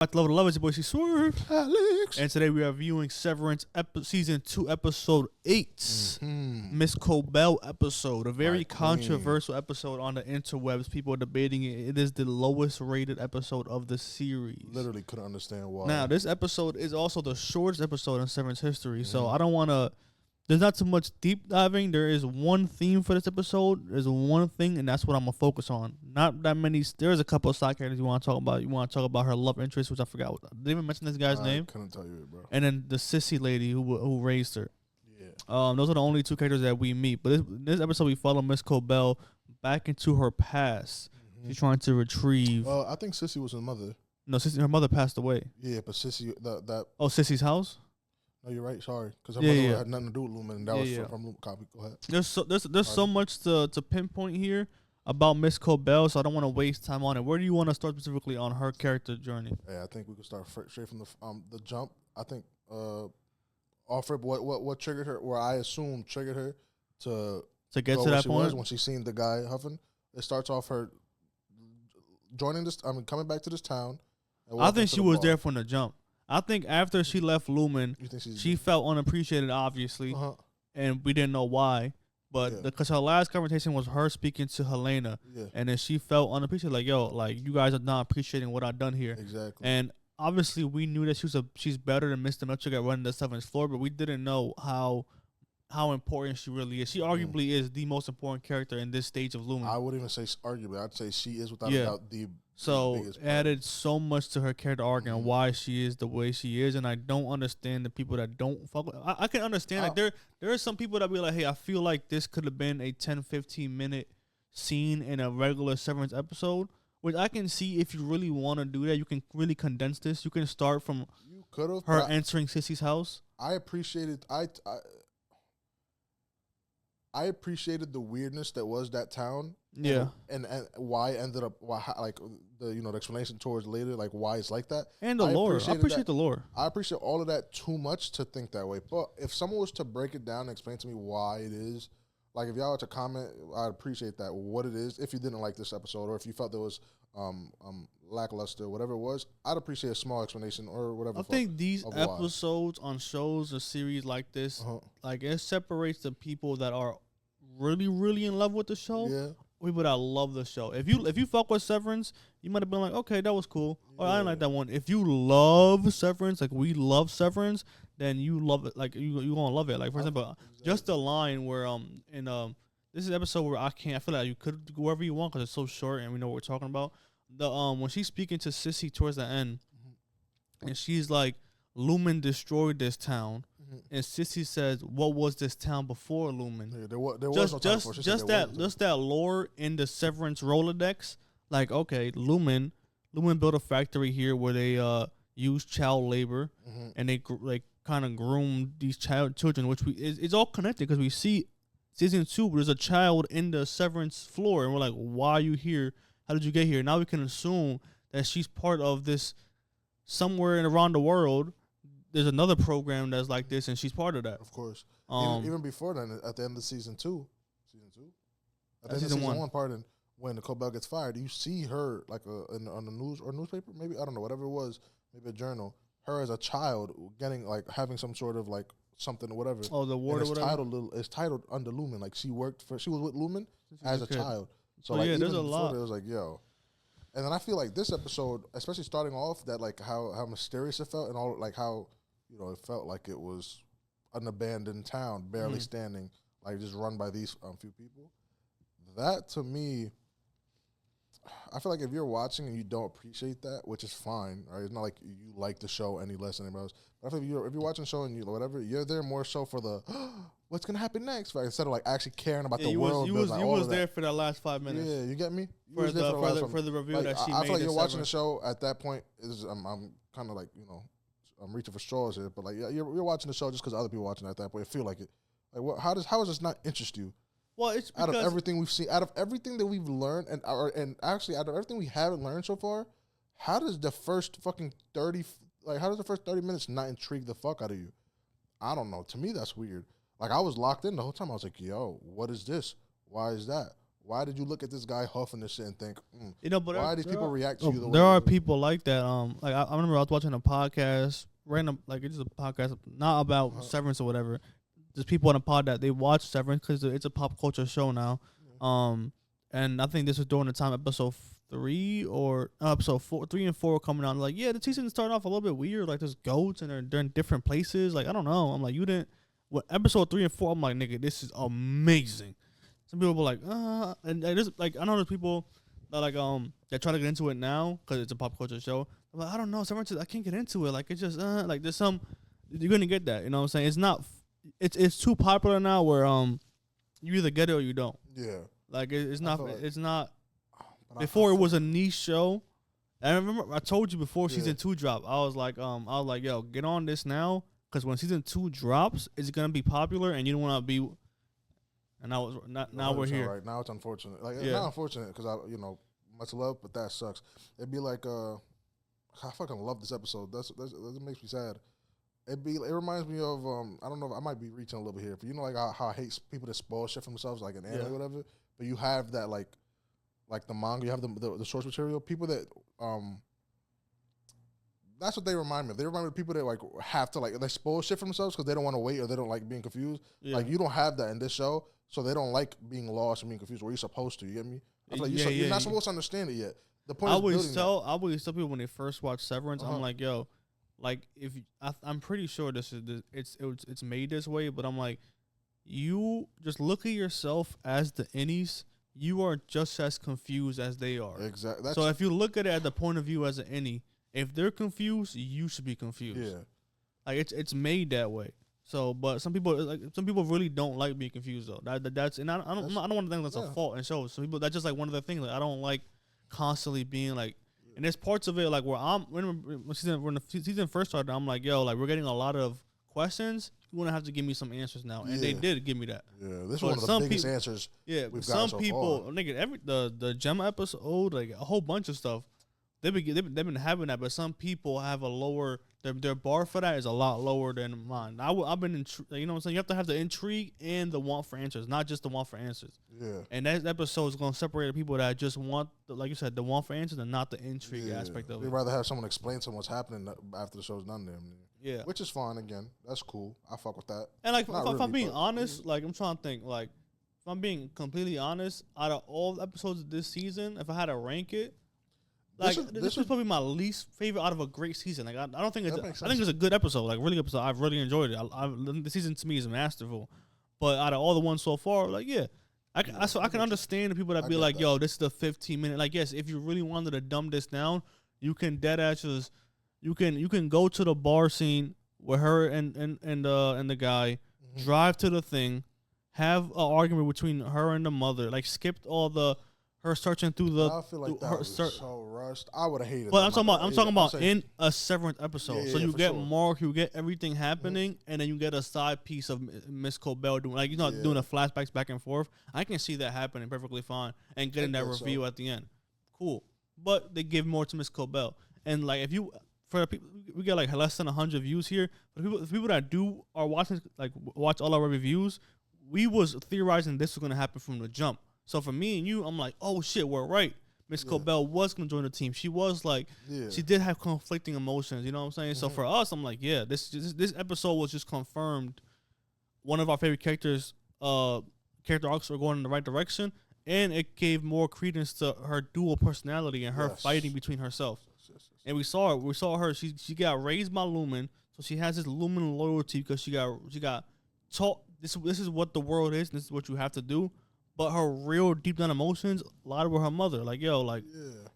Back to Love the Love, it's your boy C Swerve. Alex. And today we are viewing Severance Season 2, Episode 8. Mm-hmm. Miss Cobell episode. A very My controversial episode on the interwebs. People are debating it. It is the lowest rated episode of the series. Literally couldn't understand why. Now, this episode is also the shortest episode in Severance history. So I don't want to... There's not too much deep diving. There is one theme for this episode. There's one thing, and that's what I'm going to focus on. Not that many. There's a couple of side characters you want to talk about. You want to talk about her love interest, which I forgot. Did they even mention this guy's name? I couldn't tell you it, bro. And then the sissy lady who raised her. Yeah. Those are the only two characters that we meet. But this episode, we follow Miss Cobell back into her past. Mm-hmm. She's trying to retrieve. I think Sissy was her mother. No, her mother passed away. Yeah, but Sissy, that. Oh, Sissy's house? No, you're right. Sorry, because her mother had nothing to do with Lumen, and that was from Lumen. Copy. Go ahead. There's so much to pinpoint here about Miss Cobell, so I don't want to waste time on it. Where do you want to start specifically on her character journey? Yeah, I think we could start straight from the jump. I think Alfred, what triggered her, or I assume triggered her to get to that point when she seen the guy huffing. It starts off her joining this. Coming back to this town. I think she was there from the jump. I think after she left Lumen, she felt unappreciated, obviously, and we didn't know why. But because her last conversation was her speaking to Helena, and then she felt unappreciated, like, yo, like, you guys are not appreciating what I've done here. Exactly. And obviously, we knew that she's better than Mr. Milchick at running the 7th floor, but we didn't know how important she really is. She arguably is the most important character in this stage of Lumen. I wouldn't even say arguably. I'd say she is without a doubt the biggest added so much to her character arc and why she is the way she is, and I don't understand the people that don't fuck with. I can understand like there are some people that be like, hey, I feel like this could have been a 10-15 minute scene in a regular Severance episode, which I can see. If you really want to do that, you can really condense this. You can start from her entering Sissy's house. I appreciated I appreciated the weirdness that was that town. Yeah. And why ended up like the explanation towards later, like why it's like that. And the lore. I appreciate the lore. I appreciate all of that too much to think that way. But if someone was to break it down and explain to me why it is, like if y'all were to comment, I'd appreciate that, what it is. If you didn't like this episode or if you felt there was lackluster, whatever it was, I'd appreciate a small explanation or whatever. I think these episodes on shows or series like this, like it separates the people that are really, really in love with the show. Yeah. People that love the show. If you fuck with Severance, you might have been like, okay, that was cool. Or I didn't like that one. If you love Severance, like we love Severance, then you love it. Like you gonna love it. Like for example, just the line where this is an episode where I feel like you could go wherever you want because it's so short and we know what we're talking about. The when she's speaking to Sissy towards the end, and she's like, Lumen destroyed this town. And Sissy says, "What was this town before Lumen?" Yeah, there was no town before. Just that lore in the Severance Rolodex. Like, okay, Lumen built a factory here where they use child labor and they like kind of groom these children, which it's all connected because we see season 2. There's a child in the Severance floor, and we're like, "Why are you here? How did you get here?" Now we can assume that she's part of this somewhere around the world. There's another program that's like this, and she's part of that. Of course. Even before then, at the end of season 2, at the end of season 1, pardon, when Nicole Bell gets fired, you see her like on the news or newspaper, maybe, I don't know, whatever it was, maybe a journal. Her as a child getting like having some sort of like something or whatever. Oh, the ward or whatever. It's titled under Lumen. Like she was with Lumen as a child. So like there's a lot. It was like, yo. And then I feel like this episode, especially starting off, that like how mysterious it felt and all, like how, it felt like it was an abandoned town, barely standing, like just run by these few people. That to me, I feel like if you're watching and you don't appreciate that, which is fine, right? It's not like you like the show any less than anybody else. But I feel like if you're watching the show and you're there more so for the what's gonna happen next, right? Instead of like actually caring about the world. You was there for that last 5 minutes. Yeah, you get me? For the review like, that she made. I feel like you're watching the show at that point. I'm kind of like I'm reaching for straws here, but like you're watching the show just because other people watching at that point. I feel like it. Like how does this not interest you? Well, it's out of everything we've seen, out of everything that we've learned, and actually out of everything we haven't learned so far, how does the first fucking 30 minutes not intrigue the fuck out of you? I don't know. To me, that's weird. Like I was locked in the whole time. I was like, yo, what is this? Why is that? Why did you look at this guy huffing this shit and think, but why these people react to you the way there are people like that. Like I remember I was watching a podcast, random, like it's just a podcast, not about Severance or whatever. There's people on a pod that they watch Severance because it's a pop culture show now. And I think this was during the time episode 3 or episode 4, 3 and 4 coming out. Like, yeah, the season started off a little bit weird. Like, there's goats and they're in different places. Like, I don't know. I'm like, you didn't. What episode 3 and 4? I'm like, nigga, this is amazing. Some people were like, and there's like, I know there's people that like that try to get into it now because it's a pop culture show. I'm like, I don't know, Severance, I can't get into it. Like, it's just like there's some, you're gonna get that. You know what I'm saying? It's not, it's too popular now where you either get it or you don't. Yeah. Like it's not. Before it was a niche show. I remember I told you before season 2 dropped. I was like, yo, get on this now, because when season 2 drops, it's gonna be popular, and you don't want to be. And now we're here. Right now, it's unfortunate. Like it's not unfortunate because much love, but that sucks. It'd be like I fucking love this episode. That makes me sad. It reminds me of I don't know. I might be reaching a little bit here, but like how I hate people that spoil shit for themselves, like an anime or whatever. But you have that like the manga, you have the source material. People that that's what they remind me of. They remind me of people that like have to they spoil shit for themselves because they don't want to wait or they don't like being confused. Yeah. Like you don't have that in this show, so they don't like being lost and being confused. Where you're supposed to, you get me? I feel like you're not supposed to understand it yet. The point I always tell people when they first watch Severance, I'm like, yo, like if I'm pretty sure it's made this way, but I'm like, you just look at yourself as the innies. You are just as confused as they are. Exactly. So if you look at it at the point of view as an innie, if they're confused, you should be confused. Yeah. Like it's made that way. So, but some people really don't like being confused though. That's I don't want to think that's a fault in shows. Some people, that's just like one of the things. Like I don't like constantly being like. And there's parts of it like where when the season first started, I'm like, yo, like we're getting a lot of questions. You want to have to give me some answers now, and they did give me that. Yeah, this is one of the biggest answers. Yeah, we've got so people, nigga, the Gemma episode, like a whole bunch of stuff. They've been having that, but some people have a lower. Their bar for that is a lot lower than mine. I've been you know what I'm saying. You have to have the intrigue and the want for answers, not just the want for answers. Yeah. And that episode is going to separate the people that just want, like you said, the want for answers and not the intrigue aspect of it. They'd rather have someone explain to them what's happening after the show's done. Yeah. Which is fine. Again, that's cool. I fuck with that. And like, if I'm being honest, like I'm trying to think, like if I'm being completely honest, out of all the episodes of this season, if I had to rank it. Like this was probably my least favorite out of a great season. Like I don't think I think it's a good episode, like really good episode. I've really enjoyed it. The season to me is masterful. But out of all the ones so far, like I can understand the people that be like, yo, this is the 15-minute. Like yes, if you really wanted to dumb this down, you can you can go to the bar scene with her and the guy, drive to the thing, have an argument between her and the mother, like skipped all the. Her searching through the. I feel like that was so rushed. I would have hated. But I'm talking about in a Severance episode. Yeah, so you get Mark, you get everything happening, and then you get a side piece of Miss Cobell doing doing the flashbacks back and forth. I can see that happening perfectly fine and getting that review at the end. Cool, but they give more to Miss Cobell, and like if you for the people we get like less than 100 views here. But the people that are watching watch all our reviews, we was theorizing this was gonna happen from the jump. So for me and you, I'm like, oh shit, we're right. Miss Cobell was gonna join the team. She was like, she did have conflicting emotions. You know what I'm saying? So for us, I'm like, yeah, this episode was just confirmed. One of our favorite character arcs are going in the right direction, and it gave more credence to her dual personality and her fighting between herself. And we saw it. We saw her. She got raised by Lumen, so she has this Lumen loyalty because she got taught this is what the world is. And this is what you have to do. But her real deep down emotions lied with her mother. Like, yo,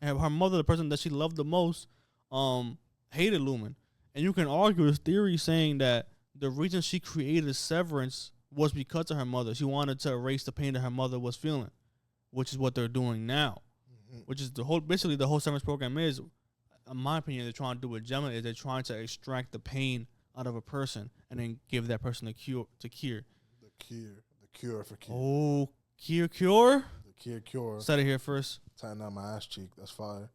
and her mother, the person that she loved the most, hated Lumen. And you can argue this theory saying that the reason she created Severance was because of her mother. She wanted to erase the pain that her mother was feeling, which is what they're doing now. Which is basically the whole Severance program is, in my opinion, they're trying to do with Gemma is they're trying to extract the pain out of a person and then give that person a cure to cure. The cure for cure. Oh, Cure? The cure. Said it here first. Tying down my ass cheek. That's fire.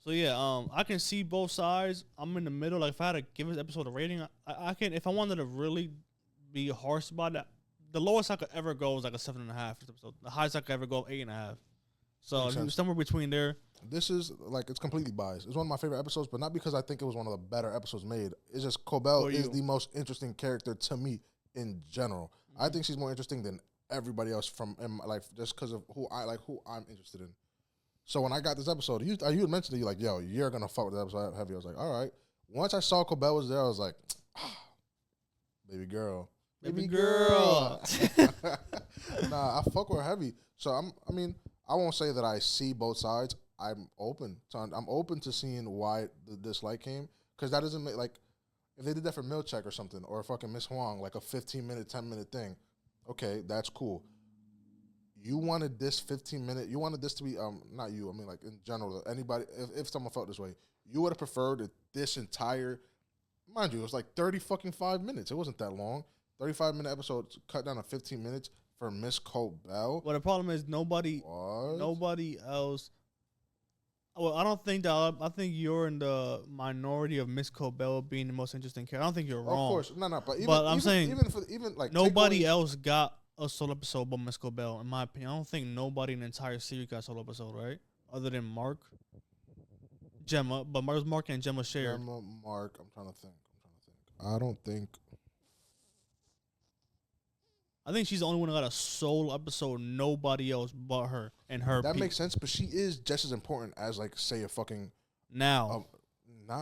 So yeah, I can see both sides. I'm in the middle. Like if I had to give this episode a rating, I can. If I wanted to really be harsh about the lowest I could ever go was like a 7.5 episode. The highest I could ever go 8.5. So somewhere between there. This is like, it's completely biased. It's one of my favorite episodes, but not because I think it was one of the better episodes made. It's just Cobell is the most interesting character to me in general. Mm-hmm. I think she's more interesting than everybody else from in my life, just because of who I'm interested in. So when I got this episode, you had mentioned it, you're like, yo, you're gonna fuck with the episode heavy. I was like, all right. Once I saw Cobell was there, I was like, baby girl. Baby girl. Nah, I fuck with her heavy. So I won't say that I see both sides. I'm open to seeing why the dislike came, because that doesn't make, like, if they did that for Milchek or something, or fucking Miss Huang, like a 15-minute, 10-minute thing, okay, that's cool. You wanted this 15-minute, you wanted this to be, not you, I mean, like, in general, anybody, if someone felt this way, you would have preferred that this entire, mind you, it was like 5 minutes. It wasn't that long. 35-minute episode cut down to 15 minutes for Miss Cobell. Well, the problem is nobody else. Well, I don't think that. I think you're in the minority of Miss Cobell being the most interesting character. I don't think you're wrong. Of course, no, but I'm saying even like nobody else got a solo episode but Miss Cobell. In my opinion, I don't think nobody in the entire series got a solo episode, right? Other than Mark, Gemma, but Mark and Gemma shared. Gemma, Mark. I'm trying to think. I don't think. I think she's the only one who got a solo episode. Nobody else but her and her. That makes sense, but she is just as important as, like, say, a fucking now.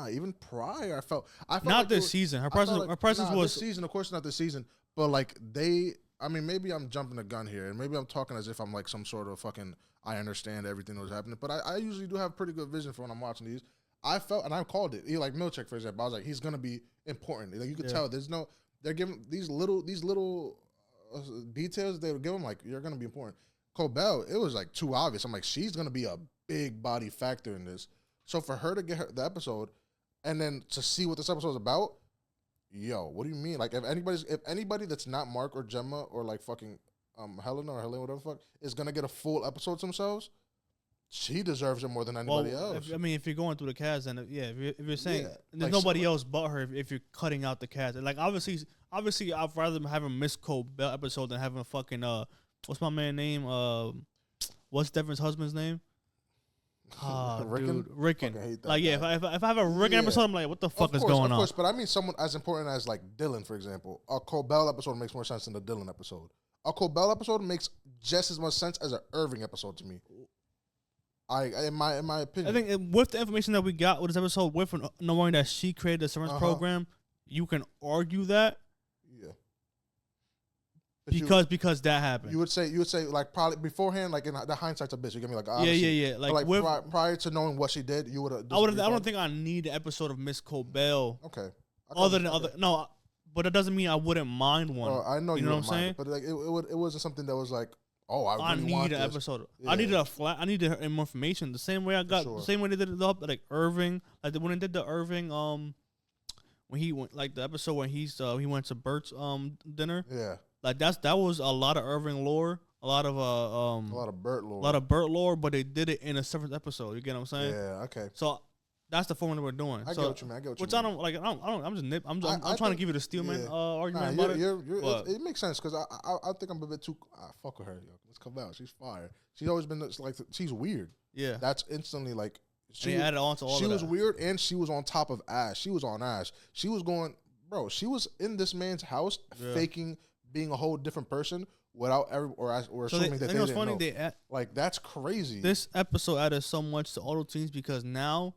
Even prior, I felt not like this season. Her presence was this season. Of course, not this season. But like maybe I'm jumping the gun here, and maybe I'm talking as if I'm like some sort of fucking. I understand everything that was happening, but I usually do have pretty good vision for when I'm watching these. I felt, and I called it. Like Milchek, for example, I was like, he's gonna be important. Like, you could tell. They're giving these little details they would give him, like, you're gonna be important. Cobell, it was like too obvious. I'm like, she's gonna be a big body factor in this. So for her to get the episode, and then to see what this episode is about, yo, what do you mean? Like, if anybody that's not Mark or Gemma or like fucking Helena or Helena, whatever the fuck, is gonna get a full episode themselves, she deserves it more than anybody else. If you're going through the cast, then if you're saying there's like, nobody else but her, if you're cutting out the cast, like obviously, I'd rather have a Miss Cobell episode than having a fucking what's my man's name? What's Devin's husband's name? Rickon. Like, if I have a Rickon episode, I'm like, what the fuck is going on? Of course, but I mean someone as important as like Dylan, for example. A Cobell episode makes more sense than the Dylan episode. A Cobell episode makes just as much sense as an Irving episode to me. In my opinion, I think with the information that we got with this episode, with knowing that she created the Severance program, you can argue that. Yeah. Because that happened. You would say like probably beforehand, like in the hindsight's a bitch. You get me, like, yeah. Like prior to knowing what she did, you would have. I don't think I need an episode of Miss Cobell. Okay. But it doesn't mean I wouldn't mind one. I know you know what I'm saying. But like it wasn't something that was like, oh, I really need want an this. episode. Yeah. I needed more information. The same way the same way they did it up, like Irving, like when they did the Irving when he went, like the episode when he went to Bert's dinner. Yeah. Like that was a lot of Irving lore, a lot of Bert lore, but they did it in a separate episode. You get what I'm saying? Yeah. Okay. So that's the formula we're doing. I get what you mean. I don't like. I'm just nip. I'm trying to give you the Steelman argument about it. It makes sense because I think I'm a bit too. Fuck with her. Yo. Let's come out. She's fire. She's always been like she's weird. Yeah. That's instantly like. She added on to all of that. She was weird, and she was on top of Ash. She was on Ash. She was going, bro. She was in this man's house, faking being a whole different person without assuming that they didn't know. Like, that's crazy. This episode added so much to auto teens because now,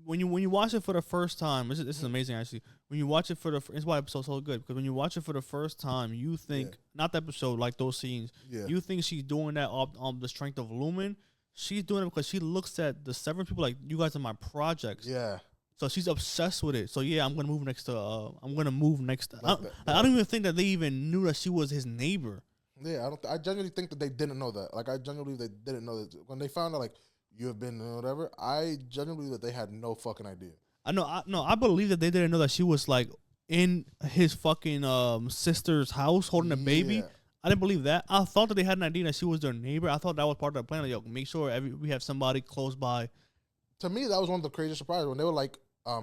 when you watch it for the first time, this is amazing actually. When you watch it for it's why the episode's so good, because when you watch it for the first time, you think not the episode, like those scenes. Yeah. You think she's doing that on the strength of Lumen. She's doing it because she looks at the Severance people like, you guys are my projects. Yeah. So she's obsessed with it. So yeah, I'm gonna move next to. I don't even think that they even knew that she was his neighbor. Yeah, I genuinely think that they didn't know that. Like, I genuinely believe they didn't know that when they found out, like, you have been whatever. I genuinely believe that they had no fucking idea. I believe that they didn't know that she was like in his fucking sister's house holding a baby. I didn't believe that. I thought that they had an idea that she was their neighbor. I thought that was part of the plan. Like, yo, make sure we have somebody close by. To me, that was one of the craziest surprises when they were like,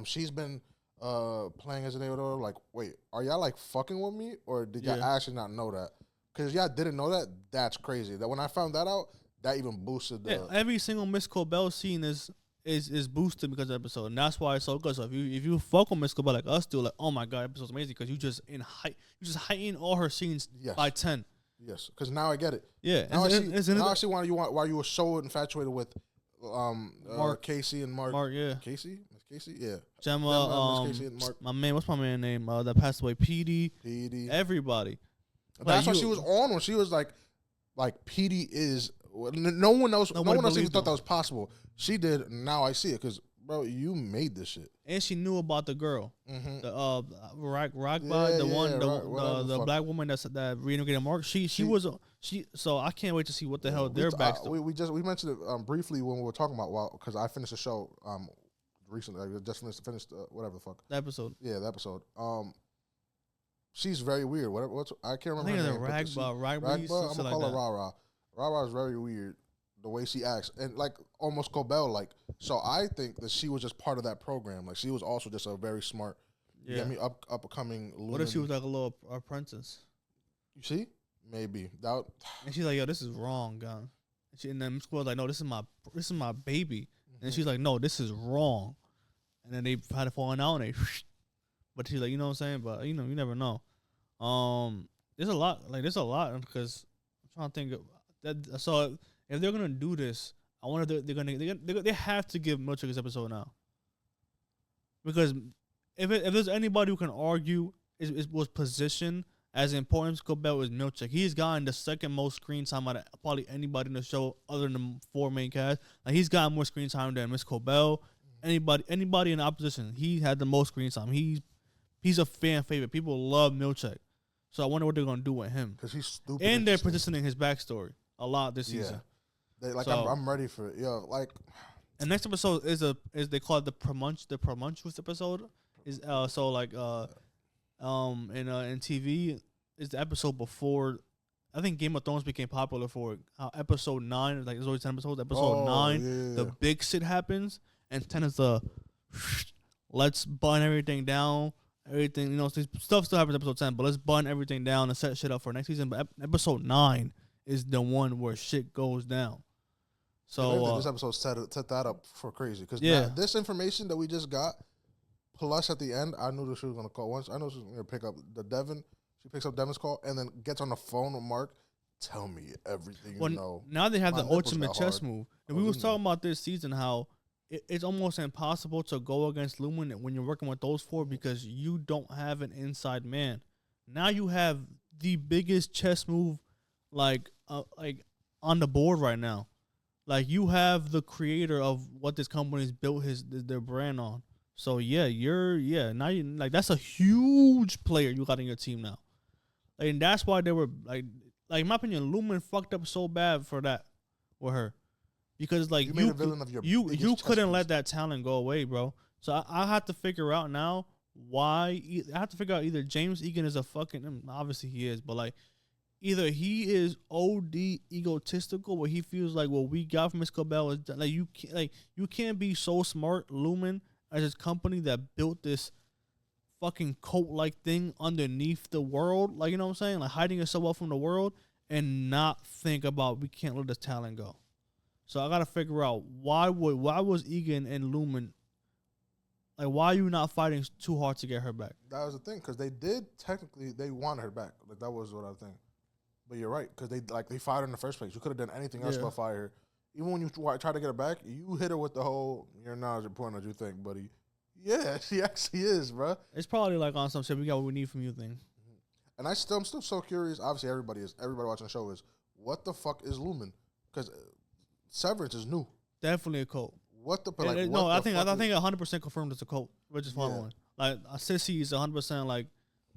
she's been playing as an AOD, like, wait, are y'all like fucking with me, or did y'all actually not know that? Because y'all didn't know that. That's crazy. That when I found that out, that even boosted the. Yeah, every single Miss Cobell scene is boosted because of the episode, and that's why it's so good. So if you fuck with Miss Cobell like us do, like, oh my god, episode's amazing because you just heighten all her scenes by 10. Yes, because now I get it. Yeah, now I see why you were so infatuated with Mark, Casey and Mark. Yeah. Casey? Miss Casey? Yeah. Gemma, Miss Casey and Mark. my man, what's my man name? That passed away, PD. Everybody. That's what she was on when she was like PD is. No one else even thought that was possible. She did. Now I see it because, bro, you made this shit. And she knew about the girl, the Rockbot, the black woman that reintegrated Mark. She was. So I can't wait to see what the hell their backstory. We mentioned it briefly when we were talking about because I finished the show recently. I just finished whatever the fuck the episode. Yeah, the episode. She's very weird. I can't remember. I think it's Ragbot. I'm gonna call her Rara. Rara is very weird. The way she acts and like almost Cobell like. So I think that she was just part of that program. Like she was also just a very smart. Yeah. Up and coming. What if she was like a little apprentice? You see, maybe that. And she's like, "Yo, this is wrong, gun." And then Miss was like, "No, this is my baby." And she's like, "No, this is wrong." And then they had to fall out and they. But she's like, you know what I'm saying? But you never know. There's a lot because I'm trying to think of that. So if they're gonna do this, I wonder if they have to give Milchick this episode now. Because if there's anybody who can argue it was positioned as important as Cobell is Milchick. He's gotten the second most screen time out of probably anybody in the show other than the 4 main cast. Like he's gotten more screen time than Miss Cobell. Anybody in the opposition, he had the most screen time. He's a fan favorite. People love Milchick. So I wonder what they're gonna do with him. Because he's stupid. And they're positioning his backstory a lot this season. I'm ready for it. Yeah, like. And next episode is they call it the Promuncuous episode. Is in TV is the episode before. I think Game of Thrones became popular for episode 9. Like there's always 10 episodes. Episode 9, the big shit happens, and 10 is the let's bun everything down. Everything, stuff still happens in episode 10, but let's bun everything down and set shit up for next season. But episode 9 is the one where shit goes down. So this episode set that up for crazy because this information that we just got, plus at the end, I knew that she was gonna call once. I know she was gonna pick up the Devin. She picks up Devin's call and then gets on the phone with Mark. Tell me everything you know. Now they have the ultimate chess move. And we was talking about this season how it's almost impossible to go against Lumen when you're working with those 4 because you don't have an inside man. Now you have the biggest chess move like on the board right now. Like you have the creator of what this company's built their brand on. So now that's a huge player you got in your team now. And that's why they were like in my opinion, Lumen fucked up so bad for that with her. Because like you couldn't let that talent go away, bro. So I have to figure out now why. I have to figure out either James Egan is a fucking, obviously he is, but like either he is OD egotistical where he feels like what we got from Miss Cobell is like you can't be so smart, Lumen, as this company that built this fucking cult like thing underneath the world, like you know what I'm saying, like hiding yourself up from the world and not think about we can't let this talent go. So I gotta figure out why was Egan and Lumen like why are you not fighting too hard to get her back? That was the thing because they wanted her back. Like that was what I think. But you're right because they fired her in the first place. You could have done anything else but fire her. Even when you try to get her back, you hit her with the whole "you're not as important as you think, buddy." Yeah, she actually is, bro. It's probably like on some shit. We got what we need from you thing. And I'm still so curious. Obviously, everybody watching the show is what the fuck is Lumen? Because Severance is new. Definitely a cult. What the I think 100% confirmed it's a cult. We're just following. Like Sissy is 100% like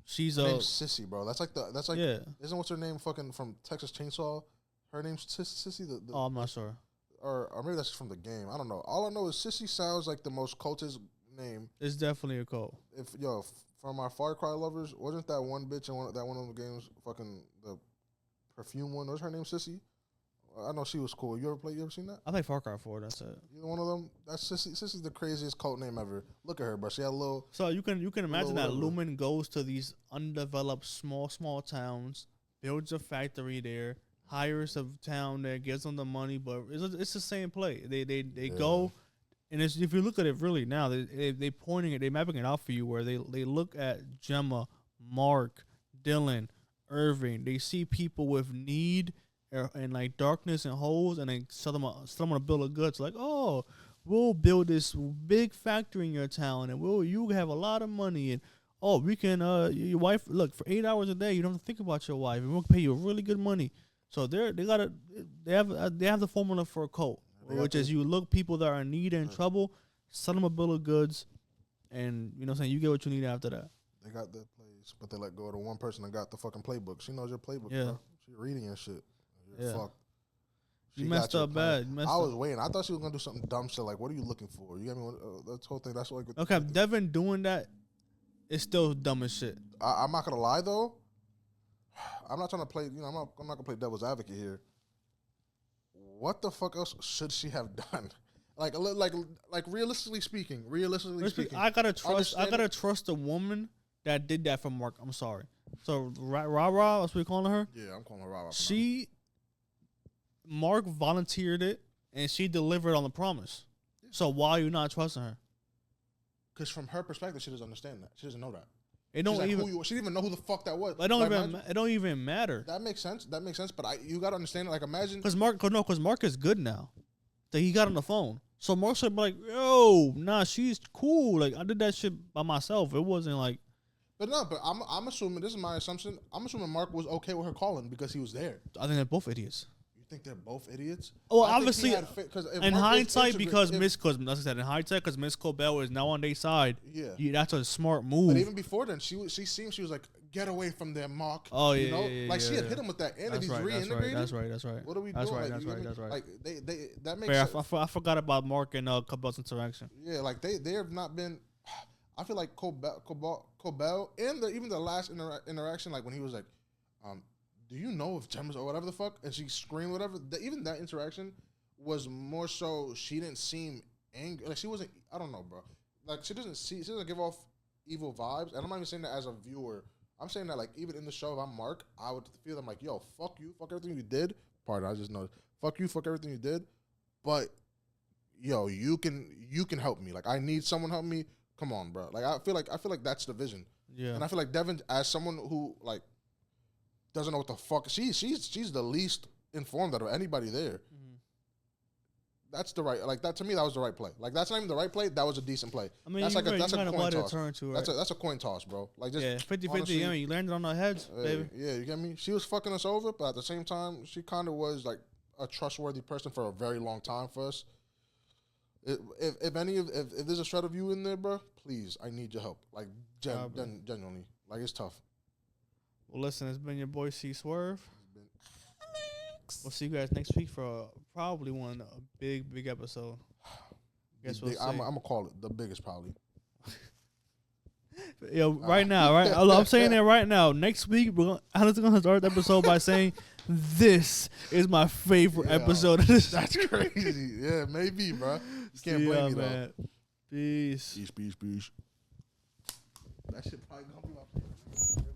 she's a Sissy, bro. That's like isn't what's her name fucking from Texas Chainsaw? Her name's Sissy. Oh, I'm not sure. Or maybe that's from the game. I don't know. All I know is Sissy sounds like the most cultist name. It's definitely a cult. From our Far Cry lovers, wasn't that one bitch in one of the games fucking the perfume one? Was her name Sissy? I know she was cool. You ever seen that? I played Far Cry 4. That's it. You one of them? That's Sissy. Sissy's the craziest cult name ever. Look at her, bro. She had a little. So you can imagine that Lumen goes to these undeveloped small towns, builds a factory there, hires a town there, gives them the money, but it's the same play. They go, and if you look at it really now, they pointing it, they mapping it out for you where they look at Gemma, Mark, Dylan, Irving. They see people with need and like darkness and holes, and they sell them a bill of goods. Like, oh, we'll build this big factory in your town, and you have a lot of money, and oh, we can your wife look for 8 hours a day. You don't have to think about your wife, and we'll pay you really good money. So they have the formula for a cult, which is you look people that are in need and in trouble, sell them a bill of goods, and you know what I'm saying, you get what you need after that. They got that place, but they let go of the one person that got the fucking playbook. She knows your playbook, yeah. bro. She reading your shit. You're fucked. You messed up bad. I was waiting. I thought she was gonna do something dumb shit like, "What are you looking for?" You get me? That whole thing. That's what. Okay, Devin doing that is still dumb as shit. I'm not gonna lie though. I'm not trying to play. You know, I'm not gonna play devil's advocate here. What the fuck else should she have done? Like realistically speaking. I gotta trust the woman that did that for Mark. I'm sorry. So Ra, that's what we calling her. Yeah, I'm calling her Ra. Mark volunteered it, and she delivered on the promise. Yeah. So why are you not trusting her? Because from her perspective, she doesn't understand that. She doesn't know that. She didn't even know who the fuck that was. It don't even matter. That makes sense. But you gotta understand it. Like imagine because Mark is good now. That he got on the phone. So Mark should be like, yo, nah, she's cool. Like I did that shit by myself. It wasn't like. But I'm assuming, this is my assumption. I'm assuming Mark was okay with her calling because he was there. I think they're both idiots. Think they're both idiots? Well, obviously, in hindsight, because Miss Cobell is now on their side. Yeah, that's a smart move. But even before then, she was like, "Get away from there, Mark." Oh yeah, like she had hit him with that, and he's reintegrated. That's right. What are we doing? That's right. Like that makes sense. I forgot about Mark and Cobell's interaction. Yeah, like they have not been. I feel like Cobell and even the last interaction, like when he was like, do you know if Gemma's or whatever the fuck? And she screamed whatever. Even that interaction was more so she didn't seem angry. Like she wasn't. I don't know, bro. Like she doesn't give off evil vibes. And I'm not even saying that as a viewer. I'm saying that like even in the show, if I'm Mark, I would feel them like, yo, fuck you, fuck everything you did. Pardon, I just know, fuck you, fuck everything you did. But yo, you can help me. Like I need someone help me. Come on, bro. Like I feel like that's the vision. Yeah. And I feel like Devin, as someone who like doesn't know what the fuck she's the least informed out of anybody there. Mm-hmm. That's the right, like that to me, that was the right play. Like that's not even the right play. That was a decent play. I mean, that's like that's a coin toss. Right? That's a coin toss, bro. Like just 50-50. You know, you landed on our heads, baby. Yeah, you get me. She was fucking us over, but at the same time, she kind of was like a trustworthy person for a very long time for us. If there's a shred of you in there, bro, please, I need your help. Like genuinely, like it's tough. Well, listen, it's been your boy C Swerve. We'll see you guys next week for probably a big episode. I'm gonna call it the biggest probably. Yo, right now, right? I'm saying that right now. Next week, Alex is gonna start the episode by saying, "This is my favorite episode of this." That's crazy. Yeah, maybe, bro. You can't blame me, man. Though. Peace. That shit probably gonna be my favorite.